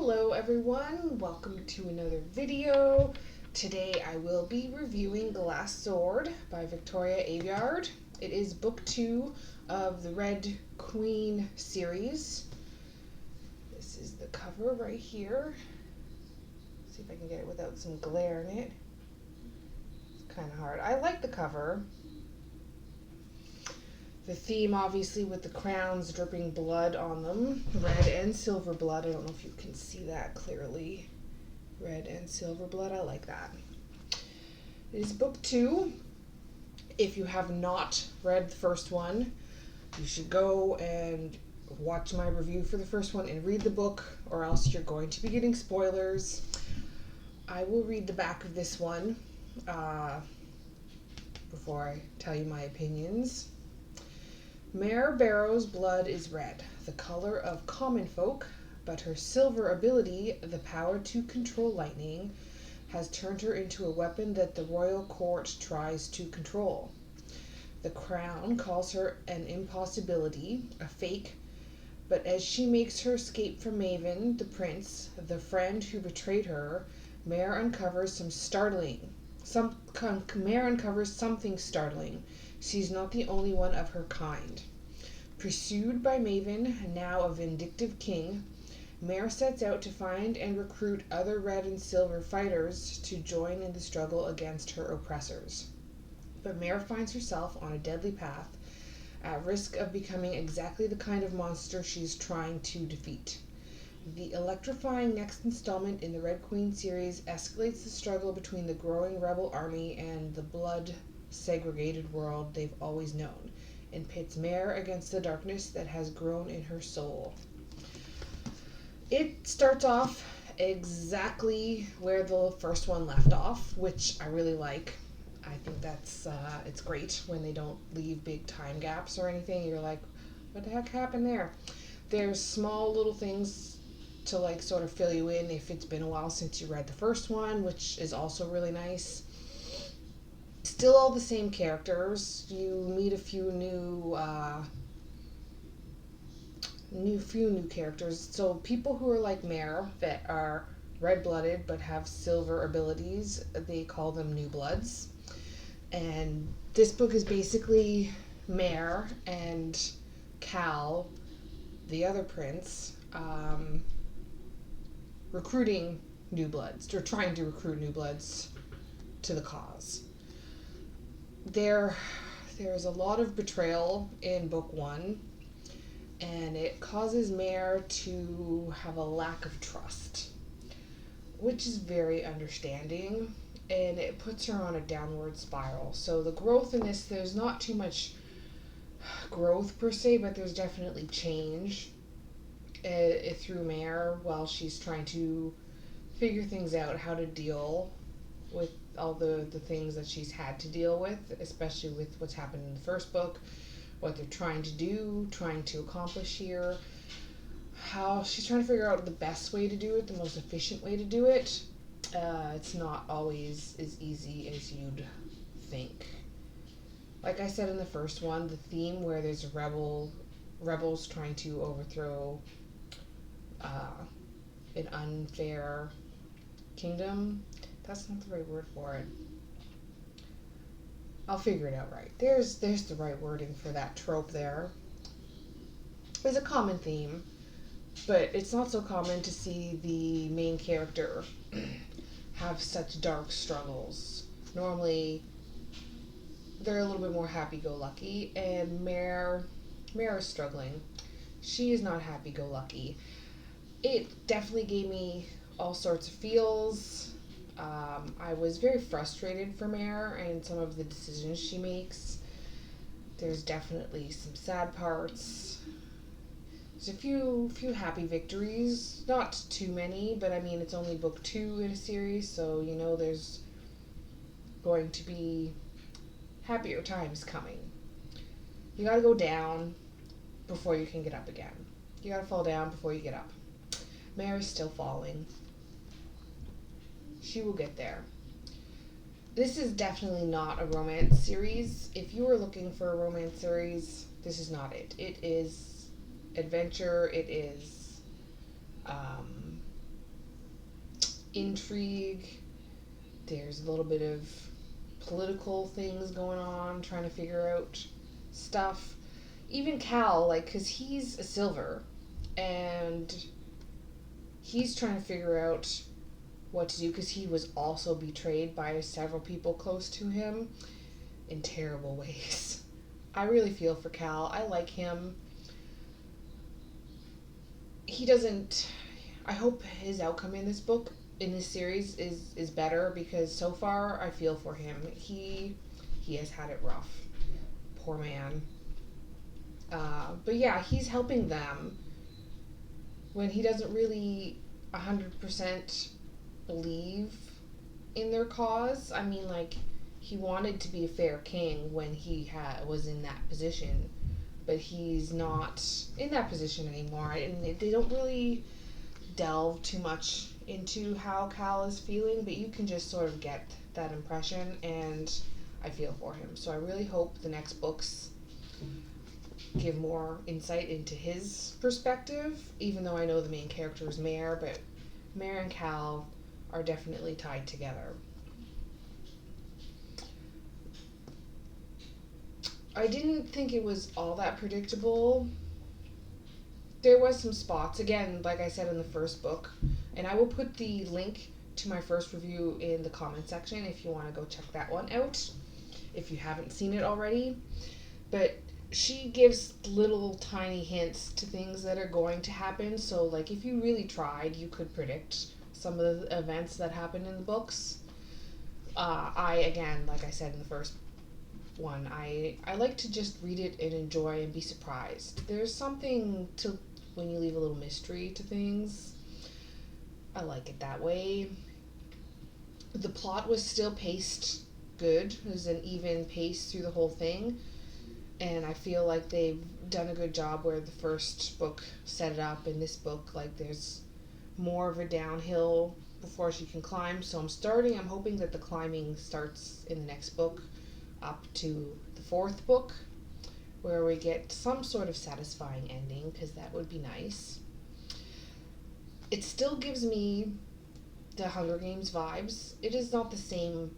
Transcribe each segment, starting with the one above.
Hello everyone, welcome to another video. Today I will be reviewing Glass Sword by Victoria Aveyard. It is book 2 of the Red Queen series. This is the cover right here. See if I can get it without some glare in it. It's kind of hard. I like the cover. The theme, obviously, with the crowns dripping blood on them. Red and silver blood. I don't know if you can see that clearly. Red and silver blood. I like that. It is book 2. If you have not read the first one, you should go and watch my review for the first one and read the book, or else you're going to be getting spoilers. I will read the back of this one before I tell you my opinions. Mare Barrow's blood is red, the color of common folk, but her silver ability, the power to control lightning, has turned her into a weapon that the royal court tries to control. The crown calls her an impossibility, a fake, but as she makes her escape from Maven, the prince, the friend who betrayed her, Mare uncovers something startling. She's not the only one of her kind. Pursued by Maven, now a vindictive king, Mare sets out to find and recruit other red and silver fighters to join in the struggle against her oppressors. But Mare finds herself on a deadly path, at risk of becoming exactly the kind of monster she's trying to defeat. The electrifying next installment in the Red Queen series escalates the struggle between the growing rebel army and the blood-segregated world they've always known, and pits Mare against the darkness that has grown in her soul. It starts off exactly where the first one left off, which I really like. I think that's it's great when they don't leave big time gaps or anything. You're like, what the heck happened there? There's small little things to like sort of fill you in if it's been a while since you read the first one, which is also really nice. Still all the same characters. You meet a few new characters. So people who are like Mare, that are red-blooded but have silver abilities, they call them new bloods. And this book is basically Mare and Cal, the other prince, recruiting new bloods, or trying to recruit new bloods to the cause. There's a lot of betrayal in book 1, and it causes Mare to have a lack of trust, which is very understanding, and it puts her on a downward spiral. So the growth in this, there's not too much growth per se, but there's definitely change through Mare while she's trying to figure things out, how to deal with all the things that she's had to deal with, especially with what's happened in the first book, what they're trying to do, trying to accomplish here, how she's trying to figure out the best way to do it, the most efficient way to do it. It's not always as easy as you'd think. Like I said in the first one, the theme where there's rebels trying to overthrow an unfair kingdom. That's not the right word for it. I'll figure it out right. There's the right wording for that trope there. It's a common theme, but it's not so common to see the main character have such dark struggles. Normally, they're a little bit more happy-go-lucky, and Mare is struggling. She is not happy-go-lucky. It definitely gave me all sorts of feels. I was very frustrated for Mare and some of the decisions she makes. There's definitely some sad parts. There's a few happy victories. Not too many, but I mean, it's only book 2 in a series, so you know there's going to be happier times coming. You gotta go down before you can get up again. You gotta fall down before you get up. Mare is still falling. She will get there. This is definitely not a romance series. If you are looking for a romance series, this is not it. It is adventure. It is intrigue. There's a little bit of political things going on, trying to figure out stuff. Even Cal, like, because he's a Silver, and he's trying to figure out what to do, because he was also betrayed by several people close to him in terrible ways. I really feel for Cal. I like him. He doesn't... I hope his outcome in this book, in this series, is better, because so far I feel for him. He has had it rough. Poor man. But yeah, he's helping them when he doesn't really 100% believe in their cause. I mean, like, he wanted to be a fair king when he was in that position, but he's not in that position anymore, and they don't really delve too much into how Cal is feeling, but you can just sort of get that impression, and I feel for him. So I really hope the next books give more insight into his perspective, even though I know the main character is Mare, but Mare and Cal are definitely tied together. I didn't think it was all that predictable. There was some spots, again, like I said in the first book, and I will put the link to my first review in the comment section if you want to go check that one out, if you haven't seen it already. But she gives little tiny hints to things that are going to happen, so like if you really tried, you could predict some of the events that happen in the books. Again, like I said in the first one, I like to just read it and enjoy and be surprised. There's something to when you leave a little mystery to things. I like it that way. The plot was still paced good. It was an even pace through the whole thing, and I feel like they've done a good job where the first book set it up. In this book, like, there's more of a downhill before she can climb, so I'm hoping that the climbing starts in the next book up to the fourth book, where we get some sort of satisfying ending, because that would be nice. It still gives me the Hunger Games vibes. It is not the same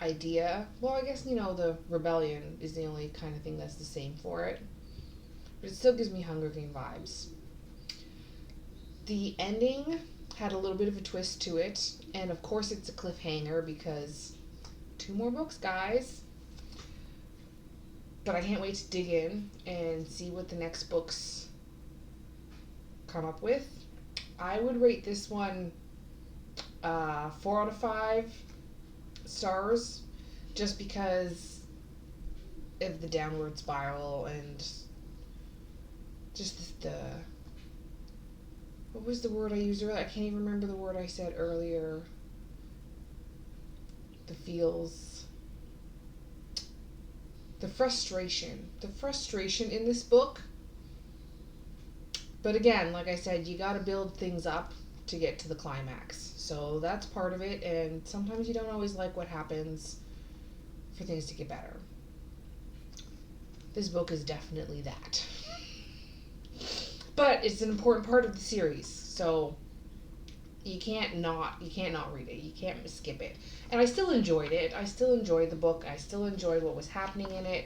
idea. Well, I guess, the rebellion is the only kind of thing that's the same for it, but it still gives me Hunger Game vibes. The ending had a little bit of a twist to it, and of course it's a cliffhanger, because 2 more books, guys. But I can't wait to dig in and see what the next books come up with. I would rate this one 4 out of 5 stars, just because of the downward spiral and just the what was the word I used earlier? I can't even remember the word I said earlier. The feels. The frustration in this book. But again, like I said, you gotta build things up to get to the climax. So that's part of it, and sometimes you don't always like what happens for things to get better. This book is definitely that. But it's an important part of the series, so you can't not read it. You can't skip it. And I still enjoyed it. I still enjoyed the book. I still enjoyed what was happening in it,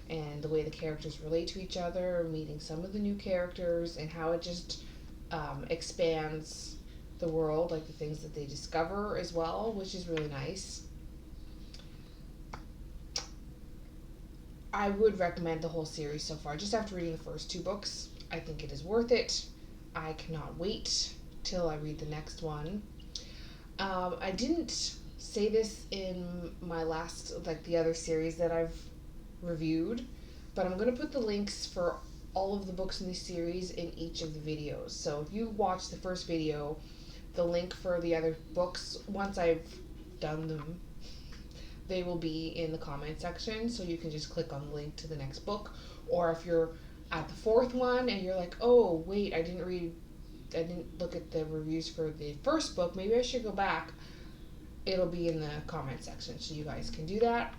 and the way the characters relate to each other, meeting some of the new characters, and how it just expands the world, like the things that they discover as well, which is really nice. I would recommend the whole series so far. Just after reading the first 2 books, I think it is worth it. I cannot wait till I read the next one. I didn't say this in my last, like the other series that I've reviewed, but I'm going to put the links for all of the books in this series in each of the videos. So if you watch the first video, the link for the other books, once I've done them, they will be in the comment section, so you can just click on the link to the next book. Or if you're at the 4th one and you're like, oh wait, I didn't look at the reviews for the first book, maybe I should go back, it'll be in the comment section, so you guys can do that.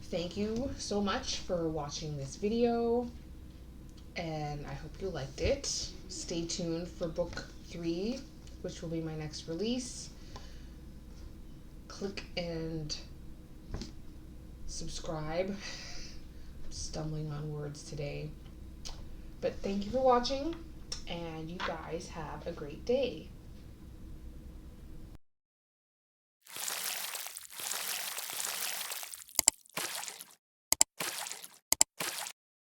Thank you so much for watching this video, and I hope you liked it. Stay tuned for book 3 which will be my next release. Click and subscribe. I'm stumbling on words today. But thank you for watching, and you guys have a great day.